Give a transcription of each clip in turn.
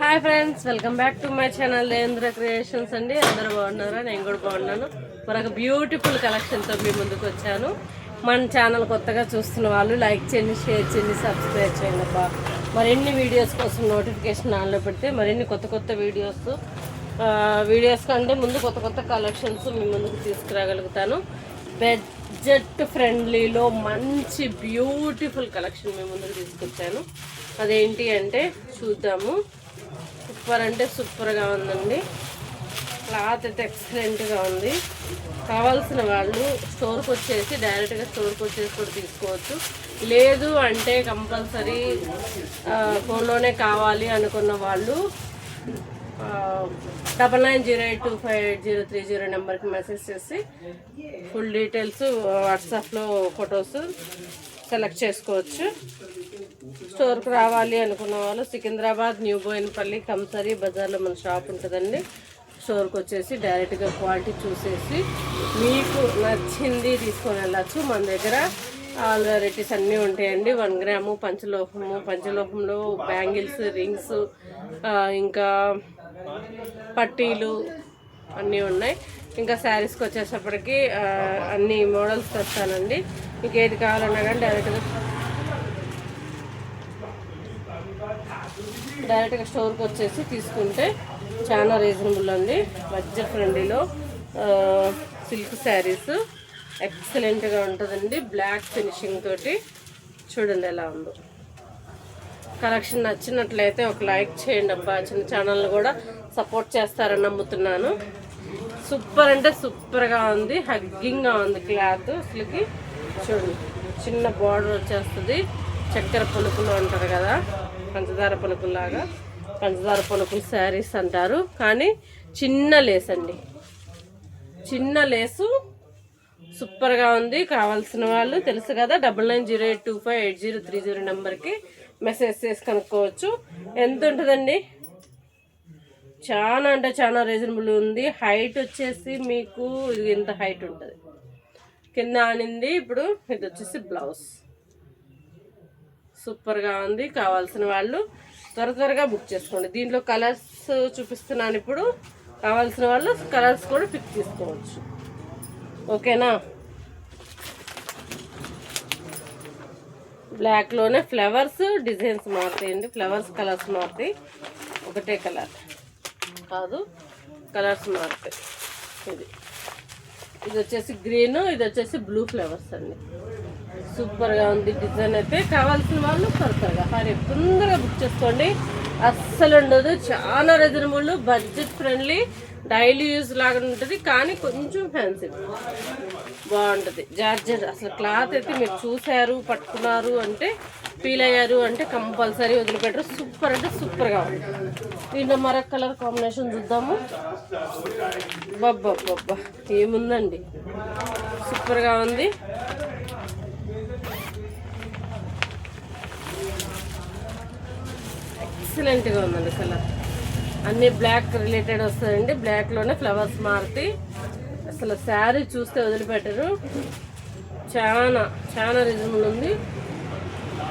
Hi friends, welcome back to my channel Devendra creations అండి. అందరూ బాగున్నారా? నేను కూడా బాగున్నాను. మరొక బ్యూటిఫుల్ కలెక్షన్తో మీ ముందుకు వచ్చాను. మన ఛానల్ కొత్తగా చూస్తున్న వాళ్ళు లైక్ చేయండి, షేర్ చేయండి, సబ్స్క్రైబ్ చేయండి అబ్బా. మరిన్ని వీడియోస్ కోసం నోటిఫికేషన్ ఆన్లో పెడితే మరిన్ని కొత్త వీడియోస్ కంటే ముందు కొత్త కలెక్షన్స్ మీ ముందుకు తీసుకురాగలుగుతాను. బడ్జెట్ ఫ్రెండ్లీలో మంచి బ్యూటిఫుల్ కలెక్షన్ మీ ముందుకు తీసుకొచ్చాను. అదేంటి అంటే చూద్దాము. సూపర్ అంటే సూపర్గా ఉందండి. క్లాత్ అయితే ఎక్సలెంట్గా ఉంది. కావాల్సిన వాళ్ళు స్టోర్కి వచ్చేసి డైరెక్ట్గా స్టోర్కి వచ్చేసి కూడా తీసుకోవచ్చు. లేదు అంటే కంపల్సరీ ఫోన్లోనే కావాలి అనుకున్న వాళ్ళు 9908258030 నెంబర్కి మెసేజ్ చేసి ఫుల్ డీటెయిల్స్ వాట్సాప్లో ఫొటోస్ సెలెక్ట్ చేసుకోవచ్చు. స్టోర్కి రావాలి అనుకున్న వాళ్ళు సికింద్రాబాద్ న్యూ బోయినపల్లి కంసరీ బజార్లో మన షాప్ ఉంటుందండి. స్టోర్కి వచ్చేసి డైరెక్ట్గా క్వాలిటీ చూసేసి మీకు నచ్చింది తీసుకొని వెళ్ళచ్చు. మన దగ్గర ఆల్ వెరైటీస్ అన్నీ ఉంటాయండి. 1 గ్రాము పంచలోహంలో బ్యాంగిల్స్, రింగ్స్, ఇంకా పట్టీలు అన్నీ ఉన్నాయి. ఇంకా శారీస్కి వచ్చేటప్పటికి అన్ని మోడల్స్ తెస్తానండి. మీకు ఏది కావాలన్నా కానీ డైరెక్ట్గా స్టోర్కి వచ్చేసి తీసుకుంటే చాలా రీజనబుల్ అండి. బడ్జెట్ ఫ్రెండ్లీలో సిల్క్ శారీస్ ఎక్సలెంట్గా ఉంటుందండి. బ్లాక్ ఫినిషింగ్ తోటి చూడండి ఎలా ఉందో. కలెక్షన్ నచ్చినట్లయితే ఒక లైక్ చేయండి అబ్బా. చిన్న ఛానల్ని కూడా సపోర్ట్ చేస్తారని నమ్ముతున్నాను. సూపర్ అంటే సూపర్గా ఉంది. హగ్గింగ్గా ఉంది క్లాత్. అసలుకి చూడండి, చిన్న బార్డర్ వచ్చేస్తుంది. చక్కెర పులుకులు అంటారు కదా, పంచదార పులుకులాగా. పంచదార పులుకులు శారీస్ అంటారు, కానీ చిన్న లేస్ అండి. చిన్న లేసు సూపర్గా ఉంది. కావాల్సిన వాళ్ళు తెలుసు కదా, 9908258030 నెంబర్కి మెసేజ్ చేసి కనుక్కోవచ్చు. ఎంత ఉంటుందండి? చాలా అంటే చాలా రీజనబుల్ ఉంది. హైట్ వచ్చేసి మీకు ఇది ఇంత హైట్ ఉంటుంది. కింద ఆనింది. ఇప్పుడు ఇది వచ్చేసి బ్లౌజ్. సూపర్గా ఉంది. కావాల్సిన వాళ్ళు త్వరగా బుక్ చేసుకోండి. దీంట్లో కలర్స్ చూపిస్తున్నాను ఇప్పుడు. కావాల్సిన వాళ్ళు కలర్స్ కూడా పిక్ తీసుకోవచ్చు. ఓకేనా? బ్లాక్లోనే ఫ్లవర్స్ డిజైన్స్ మారుతాయండి. ఫ్లవర్స్ కలర్స్ మారుతాయి. ఒకటే కలర్ కాదు, కలర్స్ మారుతాయి. ఇది వచ్చేసి గ్రీన్, ఇది వచ్చేసి బ్లూ ఫ్లవర్స్ అండి. సూపర్గా ఉంది డిజైన్ అయితే. కావాల్సిన వాళ్ళు త్వరగా తొందరగా బుక్ చేసుకోండి. అస్సలు ఉండదు. చాలా reasonable, budget friendly, daily use లాగా ఉంటుంది, కానీ కొంచెం ఫ్యాన్సీ బాగుంటుంది. జార్జెట్ అసలు క్లాత్ అయితే మీరు చూసారు, పట్టుకున్నారు అంటే, ఫీల్ అయ్యారు అంటే కంపల్సరీ వదిలిపెట్టరు. సూపర్ అంటే సూపర్గా ఉంది. దీంట్లో మరొక కలర్ కాంబినేషన్ చూద్దాము. బబ్బా ఏముందండి, సూపర్గా ఉంది. ఎక్సలెంట్గా ఉందండి కలర్. అన్నీ బ్లాక్ రిలేటెడ్ వస్తాయండి. బ్లాక్లోనే ఫ్లవర్స్ మారుతాయి. అసలు శారీ చూస్తే వదిలిపెట్టరు. చాలా రీజనబుల్ ఉంది.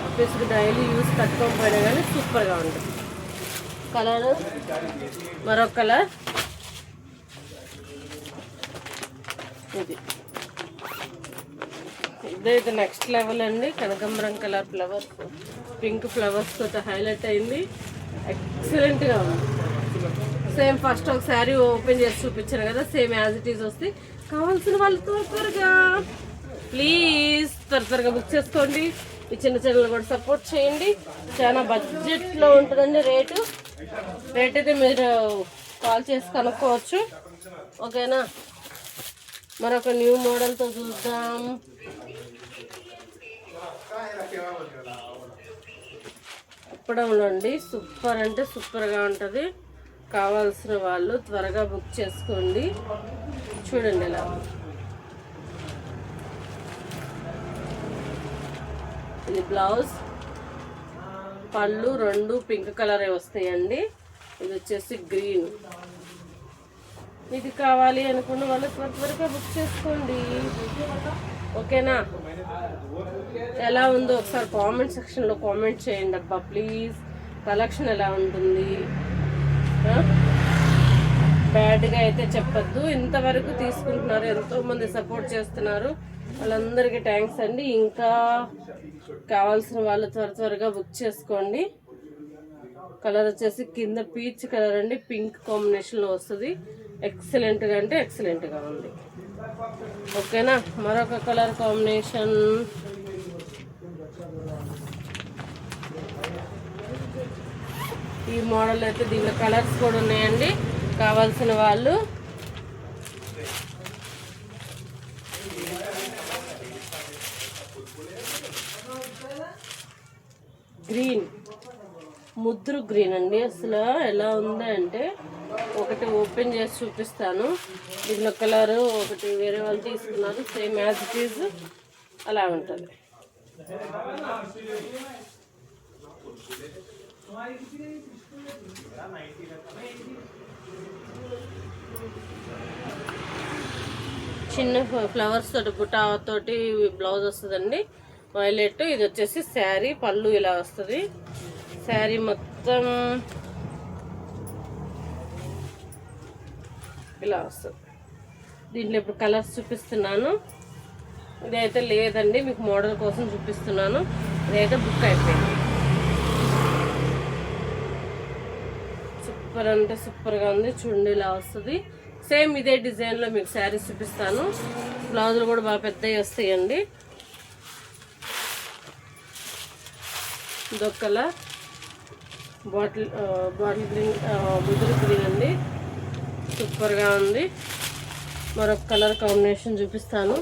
ఆఫీస్కి డైలీ యూస్ కట్టుకోకపోయినా కానీ సూపర్గా ఉంటుంది. కలర్ మరొక కలర్ ఇదైతే నెక్స్ట్ లెవెల్ అండి. కనకాంబరం కలర్ ఫ్లవర్స్, పింక్ ఫ్లవర్స్ తోటి హైలైట్ అయింది. ఎక్సలెంట్గా ఉంది. సేమ్ ఫస్ట్ ఒక శారీ ఓపెన్ చేసి చూపించాను కదా, సేమ్ యాజ్ ఇట్ ఈజ్ వస్తాయి. కావాల్సిన వాళ్ళు త్వరగా ప్లీజ్ త్వరగా బుక్ చేసుకోండి. ఈ చిన్న చిన్నలు కూడా సపోర్ట్ చేయండి. చాలా బడ్జెట్లో ఉంటుందండి. రేట్ అయితే మీరు కాల్ చేసి కనుక్కోవచ్చు. ఓకేనా? మరొక న్యూ మోడల్తో చూద్దాం. ఇప్పడంలో అండి సూపర్ అంటే సూపర్గా ఉంటుంది. కావాల్సిన వాళ్ళు త్వరగా బుక్ చేసుకోండి. చూడండి ఎలా ఇది బ్లౌజ్, పళ్ళు రెండు పింక్ కలరే వస్తాయండి. ఇది వచ్చేసి గ్రీన్. ఇది కావాలి అనుకున్న వాళ్ళు త్వరగా బుక్ చేసుకోండి. ఓకేనా? ఎలా ఉందో ఒకసారి కామెంట్ సెక్షన్లో కామెంట్ చేయండి అబ్బా ప్లీజ్. కలెక్షన్ ఎలా ఉంటుంది, బ్యాడ్గా అయితే చెప్పొద్దు. ఇంతవరకు తీసుకుంటున్నారు, ఎంతోమంది సపోర్ట్ చేస్తున్నారు, వాళ్ళందరికీ థ్యాంక్స్ అండి. ఇంకా కావాల్సిన వాళ్ళు త్వరగా బుక్ చేసుకోండి. కలర్ వచ్చేసి కింద పీచ్ కలర్ అండి, పింక్ కాంబినేషన్లో వస్తుంది. ఎక్సలెంట్గా అంటే ఎక్సలెంట్గా ఉంది. ఓకేనా. మరొక కలర్ కాంబినేషన్ ఈ మోడల్ అయితే, దీనిలో కలర్స్ కూడా ఉన్నాయండి. కావాల్సిన వాళ్ళు గ్రీన్, ముద్రు గ్రీన్ అండి. అసలు ఎలా ఉందంటే ఒకటి ఓపెన్ చేసి చూపిస్తాను. దీనిలో కలరు ఒకటి వేరే వాళ్ళు తీసుకున్నారు, సేమ్ యాజ్ ఇట్ ఈజ్ అలా ఉంటుంది. చిన్న ఫ్లవర్స్ తోటి బుటాతోటి బ్లౌజ్ వస్తుందండి, వైలెట్. ఇది వచ్చేసి శారీ, పళ్ళు ఇలా వస్తుంది. శారీ మొత్తం ఇలా వస్తుంది. దీంట్లో ఇప్పుడు కలర్స్ చూపిస్తున్నాను. ఇదైతే లేదండి, మీకు మోడల్ కోసం చూపిస్తున్నాను. ఇదైతే బుక్ అయిపోయింది. సూపర్ అంటే సూపర్గా ఉంది. చూడండి ఇలా వస్తుంది. సేమ్ ఇదే డిజైన్లో మీకు శారీస్ చూపిస్తాను. బ్లౌజులు కూడా బాగా పెద్దవి వస్తాయండి. ఇదొక కలర్ బాటిల్ గ్రీన్, ముదురు గ్రీన్ అండి, సూపర్గా ఉంది. మరొక కలర్ కాంబినేషన్ చూపిస్తాను.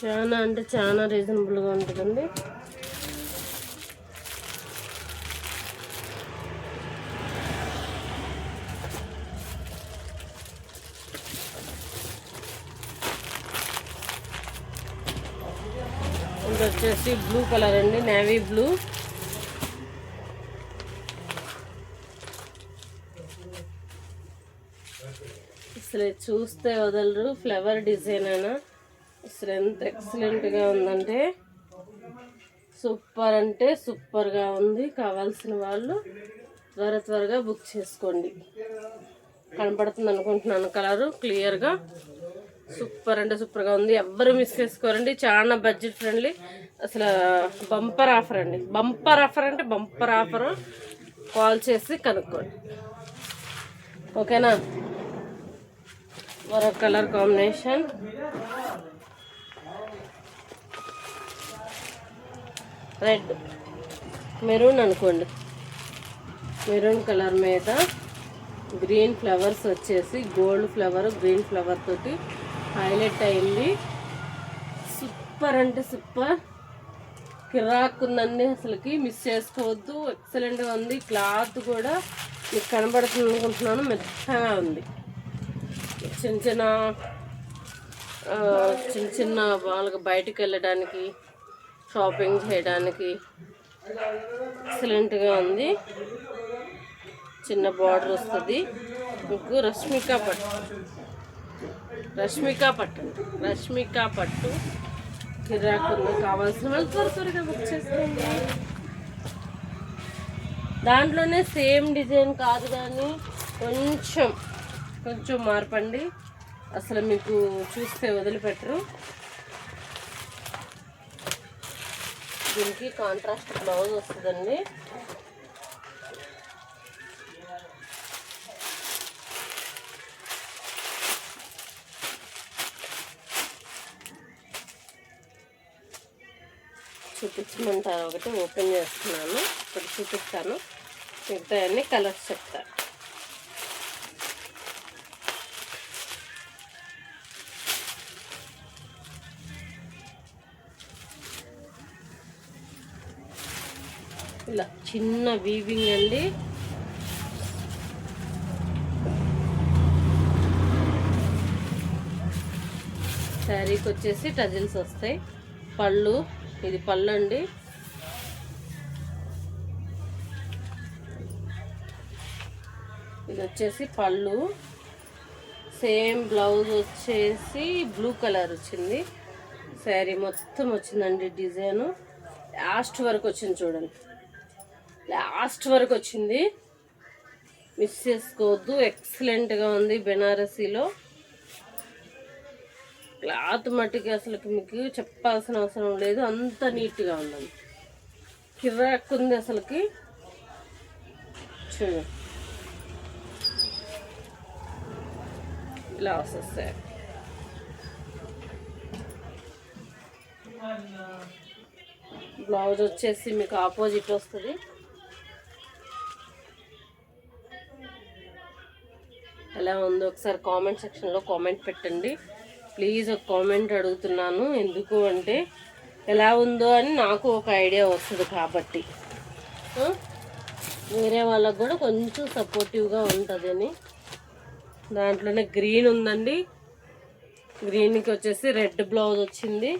చాలా అంటే చాలా రీజనబుల్గా ఉంటుందండి. ఇది వచ్చేసి బ్లూ కలర్ అండి, నేవీ బ్లూ. అసలు చూస్తే వదలరు. ఫ్లవర్ డిజైన్ అయినా అసలు ఎంత ఎక్సలెంట్గా ఉందంటే సూపర్ అంటే సూపర్గా ఉంది. కావాల్సిన వాళ్ళు త్వరగా బుక్ చేసుకోండి. కనపడుతుంది అనుకుంటున్నాను కలరు క్లియర్గా. సూపర్ అంటే సూపర్గా ఉంది. ఎవ్వరు మిస్ చేసుకోరండి. చాలా బడ్జెట్ ఫ్రెండ్లీ. అసలు బంపర్ ఆఫర్ అండి. బంపర్ ఆఫర్ అంటే బంపర్ ఆఫరు. కాల్ చేసి కనుక్కోండి. ఓకేనా. మరొక కలర్ కాంబినేషన్ రెడ్, మెరూన్ అనుకోండి. మెరూన్ కలర్ మీద గ్రీన్ ఫ్లవర్స్ వచ్చేసి గోల్డ్ ఫ్లవర్, గ్రీన్ ఫ్లవర్ తోటి హైలైట్ అయింది. సూపర్ అంటే సూపర్, కిరాక్ ఉందండి. అసలుకి మిస్ చేసుకోవద్దు. ఎక్సలెంట్గా ఉంది. క్లాత్ కూడా మీకు కనబడుతుంది అనుకుంటున్నాను, మెత్తగా ఉంది. చిన్న చిన్న వాళ్ళకి బయటికి వెళ్ళడానికి, షాపింగ్ చేయడానికి ఎక్సలెంట్గా ఉంది. చిన్న బార్డర్ వస్తుంది మీకు. రష్మికా పట్టు కిరాకుంది. కావాల్సిన వాళ్ళు త్వరగా బుక్ చేసుకోండి. దాంట్లోనే సేమ్ డిజైన్ కాదు కానీ కొంచెం మార్పండి. అసలు మీకు చూస్తే వదిలిపెట్టరు. దీనికి కాంట్రాస్ట్ బ్లౌజ్ వస్తుందండి. చూపించమంటారు. ఒకటి ఓపెన్ చేస్తున్నాను, ఇప్పుడు చూపిస్తాను. మిగతా అన్ని కలర్స్ చెప్తాను. ఇలా చిన్న వీవింగ్ అండి. శారీకి వచ్చేసి టజిల్స్ వస్తాయి. పళ్ళు ఇది పళ్ళు అండి. ఇది వచ్చేసి పళ్ళు. సేమ్ బ్లౌజ్ వచ్చేసి బ్లూ కలర్ వచ్చింది. శారీ మొత్తం వచ్చిందండి డిజైను. లాస్ట్ వరకు వచ్చింది చూడండి, లాస్ట్ వరకు వచ్చింది. మిస్ చేసుకోవద్దు. ఎక్సలెంట్గా ఉంది. బెనారసీలో క్లాత్ మట్టికి అసలు మీకు చెప్పాల్సిన అవసరం లేదు, అంత నీట్గా ఉందండి. కిర్రాక్కుంది అసలుకి. చూడండి ఇలా వస్తుంది. బ్లౌజ్ వచ్చేసి మీకు ఆపోజిట్ వస్తుంది. ఎలా ఉందో ఒకసారి కామెంట్ సెక్షన్లో కామెంట్ పెట్టండి ప్లీజ్. ఒక కామెంట్ అడుగుతున్నాను, ఎందుకు అంటే ఎలా ఉందో అని నాకు ఒక ఐడియా వస్తుంది కాబట్టి, వేరే వాళ్ళకు కూడా కొంచెం సపోర్టివ్గా ఉంటుందని. దాంట్లోనే గ్రీన్ ఉందండి. గ్రీన్కి వచ్చేసి రెడ్ బ్లౌజ్ వచ్చింది.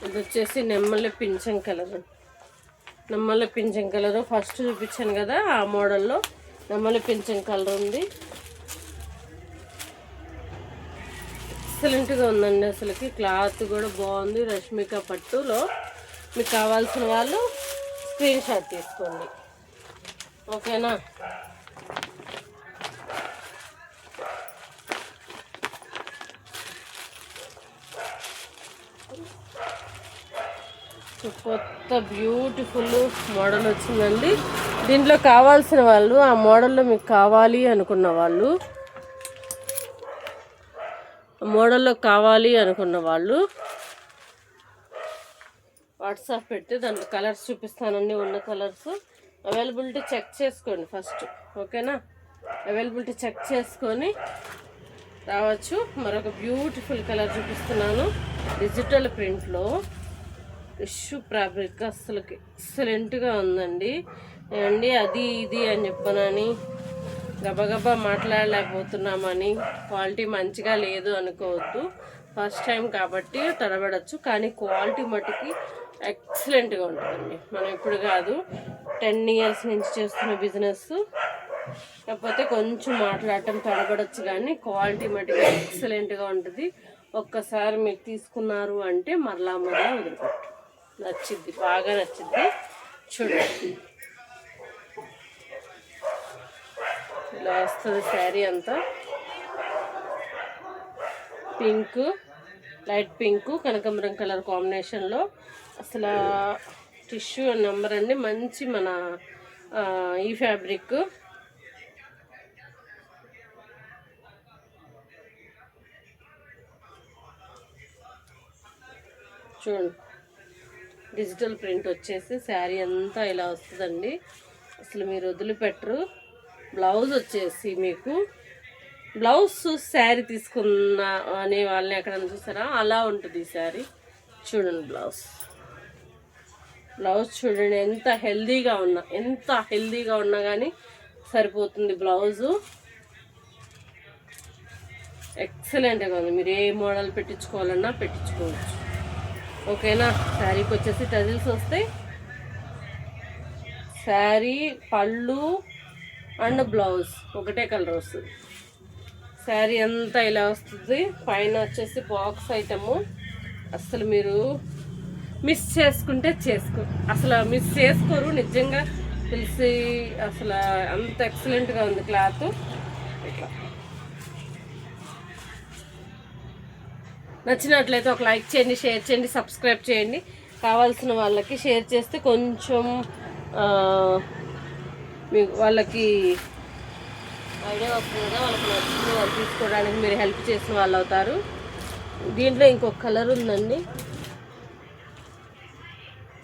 ఇది వచ్చేసి నెమ్మల పింఛం కలర్. నెమ్మల పింఛం కలర్ ఫస్ట్ చూపించాను కదా, ఆ మోడల్లో నెమ్మల పింఛం కలర్ ఉంది. ఎక్సలెంట్గా ఉందండి అసలుకి. క్లాత్ కూడా బాగుంది. రష్మిక పట్టులో మీకు కావాల్సిన వాళ్ళు స్క్రీన్ షాట్ తీసుకోండి, ఓకేనా. కొత్త బ్యూటిఫుల్ మోడల్ వచ్చిందండి. దీంట్లో కావాల్సిన వాళ్ళు, ఆ మోడల్లో మీకు కావాలి అనుకున్న వాళ్ళు, మోడల్లో కావాలి అనుకున్న వాళ్ళు వాట్సాప్ పెట్టి దాంట్లో కలర్స్ చూపిస్తానండి. ఉన్న కలర్స్ అవైలబిలిటీ చెక్ చేసుకోండి ఫస్ట్, ఓకేనా. అవైలబిలిటీ చెక్ చేసుకొని రావచ్చు. మరొక బ్యూటిఫుల్ కలర్ చూపిస్తున్నాను, డిజిటల్ ప్రింట్లో టిష్యూ ఫ్యాబ్రిక్. అసలుకి ఎక్సలెంట్గా ఉందండి అండి. అది ఇది అని చెప్పనని గబగబా మాట్లాడలేకపోతున్నామని క్వాలిటీ మంచిగా లేదు అనుకోవద్దు. ఫస్ట్ టైం కాబట్టి తడబడచ్చు, కానీ క్వాలిటీ మటుకి ఎక్సలెంట్గా ఉంటుందండి. మనం ఇప్పుడు కాదు, 10 years నుంచి చేస్తున్న బిజినెస్. కాకపోతే కొంచెం మాట్లాడటం తడబడచ్చు, కానీ క్వాలిటీ మటుకి ఎక్సలెంట్గా ఉంటుంది. ఒక్కసారి మీరు తీసుకున్నారు అంటే మరలా వదిలిపెట్టు. నచ్చిద్ది, బాగా నచ్చిద్ది. చూడండి ఇలా వస్తుంది శారీ అంతా. పింక్, లైట్ పింక్, కనకాంబరం కలర్ కాంబినేషన్లో. అసలు టిష్యూ నెంబర్ అండి, మంచి మన ఈ ఫ్యాబ్రిక్. చూడండి డిజిటల్ ప్రింట్ వచ్చేసి శారీ అంతా ఇలా వస్తుందండి. అసలు మీరు వదిలిపెట్టరు. బ్లౌజ్ వచ్చేసి మీకు బ్లౌజ్ శారీ తీసుకున్న అనే వాళ్ళని ఎక్కడైనా చూసారా, అలా ఉంటుంది ఈ శారీ. చూడండి బ్లౌజ్ చూడండి ఎంత హెల్దీగా ఉన్నా కానీ సరిపోతుంది బ్లౌజు. ఎక్సలెంట్గా ఉంది. మీరు ఏ మోడల్ పెట్టించుకోవాలన్నా పెట్టించుకోవచ్చు, ఓకేనా. శారీకి వచ్చేసి టజిల్స్ వస్తాయి. శారీ పళ్ళు అండ్ బ్లౌజ్ ఒకటే కలర్ వస్తుంది. శారీ అంతా ఇలా వస్తుంది. పైన వచ్చేసి బాక్స్ ఐటము. అసలు మీరు మిస్ చేసుకుంటే అసలు మిస్ చేసుకోరు, నిజంగా తెలిసి. అసలు అంత ఎక్సలెంట్గా ఉంది క్లాత్. ఇట్లా నచ్చినట్లయితే ఒక లైక్ చేయండి, షేర్ చేయండి, సబ్స్క్రైబ్ చేయండి. కావాల్సిన వాళ్ళకి షేర్ చేస్తే కొంచెం మీకు వాళ్ళకి ఐడియా వస్తుంది కదా, వాళ్ళకి నచ్చింది వాళ్ళు తీసుకోవడానికి మీరు హెల్ప్ చేసిన వాళ్ళు అవుతారు. దీంట్లో ఇంకొక కలర్ ఉందండి,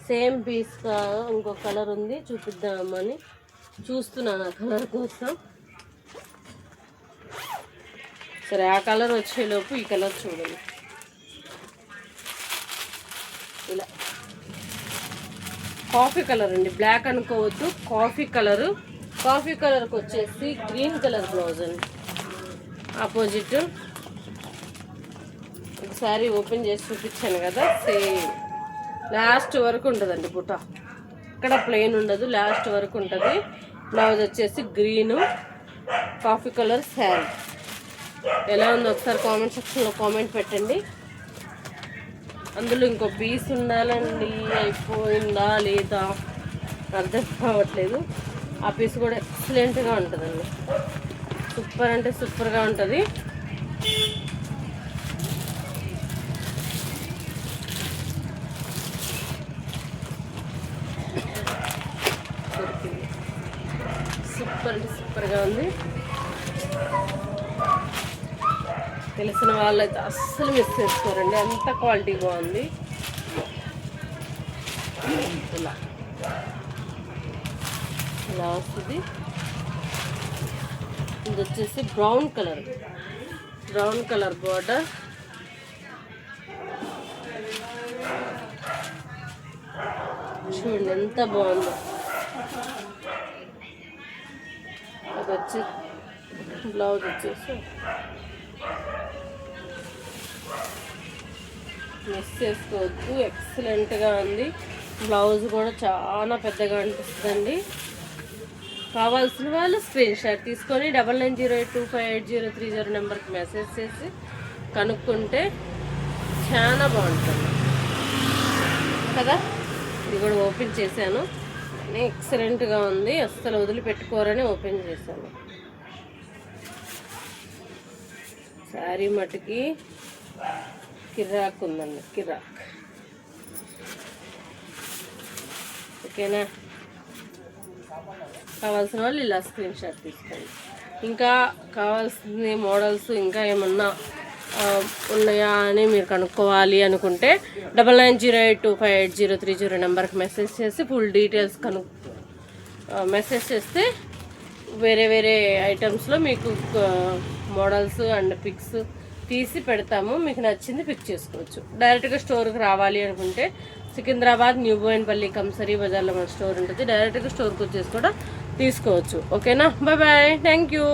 సేమ్ పీస్గా ఇంకొక కలర్ ఉంది, చూపిద్దామని చూస్తున్నాను ఆ కలర్ కోసం. సరే, ఆ కలర్ వచ్చేలోపు ఈ కలర్ చూడండి. ఇలా కాఫీ కలర్ అండి, బ్లాక్ అనుకోవద్దు, కాఫీ కలరు. కాఫీ కలర్కి వచ్చేసి గ్రీన్ కలర్ బ్లౌజ్ అండి ఆపోజిట్. ఒకసారి ఓపెన్ చేసి చూపించాను కదా, సేమ్ లాస్ట్ వరకు ఉంటుందండి బుట్ట, ఇక్కడ ప్లెయిన్ ఉండదు, లాస్ట్ వరకు ఉంటుంది. బ్లౌజ్ వచ్చేసి గ్రీను కాఫీ కలర్ శారీ. ఎలా ఉందో ఒకసారి కామెంట్ సెక్షన్లో కామెంట్ పెట్టండి. అందులో ఇంకో పీస్ ఉండాలండి, అయిపోయిందా లేదా అర్థం కావట్లేదు. ఆ పీస్ కూడా ఎక్సలెంట్గా ఉంటుందండి, సూపర్ అంటే సూపర్గా ఉంటుంది. సూపర్ అంటే సూపర్గా ఉంది. తెలిసిన వాళ్ళైతే అస్సలు మిస్ చేసుకోరండి, అంత క్వాలిటీ బాగుంది. ఇలా ఇలా వస్తుంది. ఇది వచ్చేసి బ్రౌన్ కలర్ బార్డర్. చూడండి ఎంత బాగుందో. అది వచ్చి బ్లౌజ్ వచ్చేసి మిస్ చేసుకోవద్దు, ఎక్సలెంట్గా ఉంది. బ్లౌజ్ కూడా చాలా పెద్దగా అనిపిస్తుందండి. కావాల్సిన వాళ్ళు స్క్రీన్ షాట్ తీసుకొని 9908258030 నెంబర్కి మెసేజ్ చేసి కనుక్కుంటే చాలా బాగుంటుంది కదా. ఇది కూడా ఓపెన్ చేశాను, ఎక్సలెంట్గా ఉంది, అస్సలు వదిలిపెట్టుకోరని ఓపెన్ చేశాను. శారీ మటుకి కిరాక్ ఉందండి, కిరాక్. ఓకేనా, కావాల్సిన వాళ్ళు ఇలా స్క్రీన్ షాట్ తీసుకోండి. ఇంకా కావాల్సిన మోడల్స్ ఇంకా ఏమన్నా ఉన్నాయా అని మీరు కనుక్కోవాలి అనుకుంటే 9908258030 నెంబర్కి మెసేజ్ చేసి ఫుల్ డీటెయిల్స్ మెసేజ్ చేస్తే వేరే వేరే ఐటమ్స్లో మీకు మోడల్స్ అండ్ పిక్స్ తీసి పెడతాము. మీకు నచ్చింది పిక్ చేసుకోవచ్చు. డైరెక్ట్గా స్టోర్కి రావాలి అనుకుంటే సికింద్రాబాద్ న్యూ బోయిన్పల్లి కంసరీ బజార్లో మన స్టోర్ ఉంటుంది. డైరెక్ట్గా స్టోర్కి వచ్చేసి కూడా తీసుకోవచ్చు. ఓకేనా, బాయ్ బాయ్, థ్యాంక్ యూ.